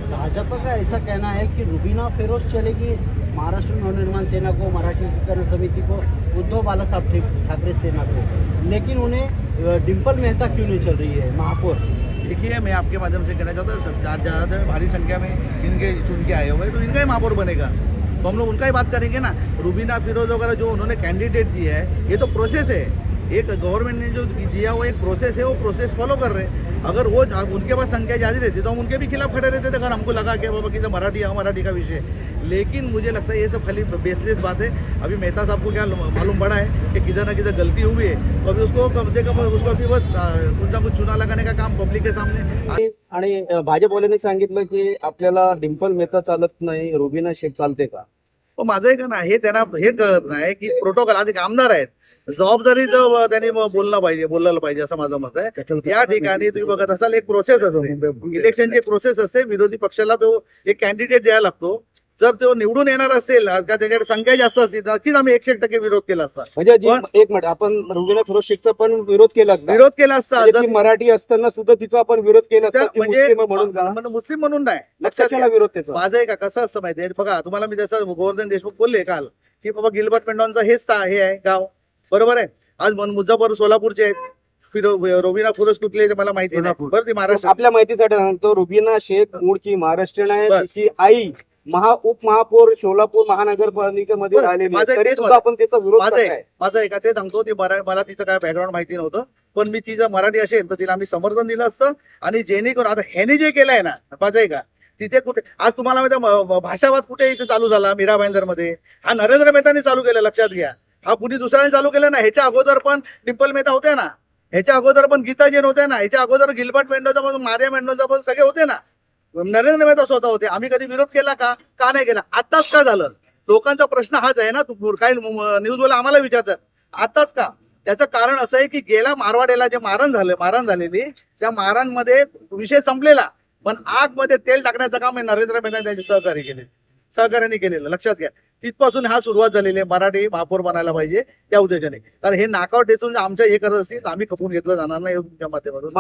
भाजपा का ऐसा कहना है कि रुबीना फिरोज चलेगी महाराष्ट्र नवनिर्माण सेना को, मराठीकरण समिति को, उद्धव बाला साहब ठाकरे सेना को, लेकिन उन्हें डिम्पल मेहता क्यों नहीं चल रही है महापौर? देखिए, मैं आपके माध्यम से कहना चाहता हूँ, ज़्यादा भारी संख्या में इनके चुन के आए हुए हैं, तो इनका ही महापौर बनेगा, तो हम लोग उनका ही बात करेंगे ना। रुबीना फिरोज वगैरह जो उन्होंने कैंडिडेट दिया है, ये तो प्रोसेस है, एक गवर्नमेंट ने जो दिया वो एक प्रोसेस है, वो प्रोसेस फॉलो कर रहे हैं। अगर वो उनके पास संख्या ज़्यादा रहती तो हम उनके भी खिलाफ खड़े रहते थे, अगर हमको लगा कि बाबा कि मराठी का विषय। लेकिन मुझे लगता है ये सब खाली बेसलेस बात है। अभी मेहता साहब को क्या मालूम पड़ा है कि किधर ना किधर गलती हुई है, तो अभी उसको कम से कम उसको अभी बस कुछ ना कुछ चुना लगाने का काम पब्लिक के सामने। आणि भाजपवाल्यांनी सांगितलं की आपल्याला डिम्पल मेहता चालत नाही, रुबीना शेख चालते का? पण माझं का ना, हे त्यांना हे कळत नाही की प्रोटोकॉल, आधी आमदार आहेत, जबाबदारी त्यांनी बोललं पाहिजे असं माझं मत आहे। या ठिकाणी तुम्ही बघत असाल, एक प्रोसेस असते, इलेक्शनची एक प्रोसेस असते, विरोधी पक्षाला तो एक कॅन्डिडेट द्यायला लागतो। जर तो निवडून येणार असेल का त्याच्याकडे संख्या जास्त असतील, नक्कीच आम्ही 100% विरोध केला असता। म्हणजे एक मिनिट, आपण रुबीना फिरोज शेखचा पण विरोध केला असता, जर मराठी असताना सुद्धा तिचा आपण विरोध केला असता, म्हणजे म्हणून का? मुस्लिम म्हणून नाही, लक्षात विरोध त्याचा माझं आहे का कसं असतं माहितीये, बघा तुम्हाला मी जसं गोवर्धन देशमुख बोलले काल की बाबा गिलबर्ट पेंडॉनचं हेच हे आहे गाव, बरोबर आहे। आज मुजफ्फर सोलापूरचे आहेत, रुबीना फिरोज कुठले ते मला माहिती नाही, बरं ती महाराष्ट्र। आपल्या माहितीसाठी सांगतो, रुबीना शेख मूळची महाराष्ट्रीयन आहे, तिची आई उपमहापौर सोलापूर महानगरपालिकेमध्ये आलेली आहे, तरी सुद्धा आपण त्याचा विरोध करताय। माझं एका ते सांगतो, ती मला तिचं काय बॅकग्राऊंड माहिती नव्हतं, पण मी तिचं मराठी असेल तर तिला आम्ही समर्थन दिलं असतं। आणि जेणेकरून आता ह्याने जे केलंय ना, माझं आहे का, तिथे कुठे आज तुम्हाला माहिती भाषावाद कुठे इथे चालू झाला, मीरा भाईंदर मध्ये, हा नरेंद्र मेहतानी चालू केला, लक्षात घ्या। हा कुणी दुसऱ्याने चालू केला ना, ह्याच्या अगोदर पण डिम्पल मेहता होत्या ना, ह्याच्या अगोदर पण गीता जैन होत्या ना, ह्याच्या अगोदर गिलबर्ट मेंडोचा पण, मारिया मेंडोचा पण सगळे होते ना, नरेंद्र मेहता स्वतः होते। आम्ही कधी विरोध केला का नाही केला? आताच का झालं? लोकांचा प्रश्न हाच आहे ना, काही न्यूजवाले आम्हाला विचारतात आताच का? त्याचं कारण असं आहे की गेल्या मारवाड्याला जे मारण झालेली, त्या मारांमध्ये विषय संपलेला, पण आग मध्ये तेल टाकण्याचं काम हे नरेंद्र मेहता त्यांचे सहकार्याने केलेलं, लक्षात घ्या। तिथपासून हा सुरुवात झालेली आहे, मराठी महापौर बनायला पाहिजे त्या उद्देशाने। कारण हे नाकावर टेचून आमच्या हे करत असतील, आम्ही खपून घेतलं जाणार नाही तुमच्या माध्यमातून।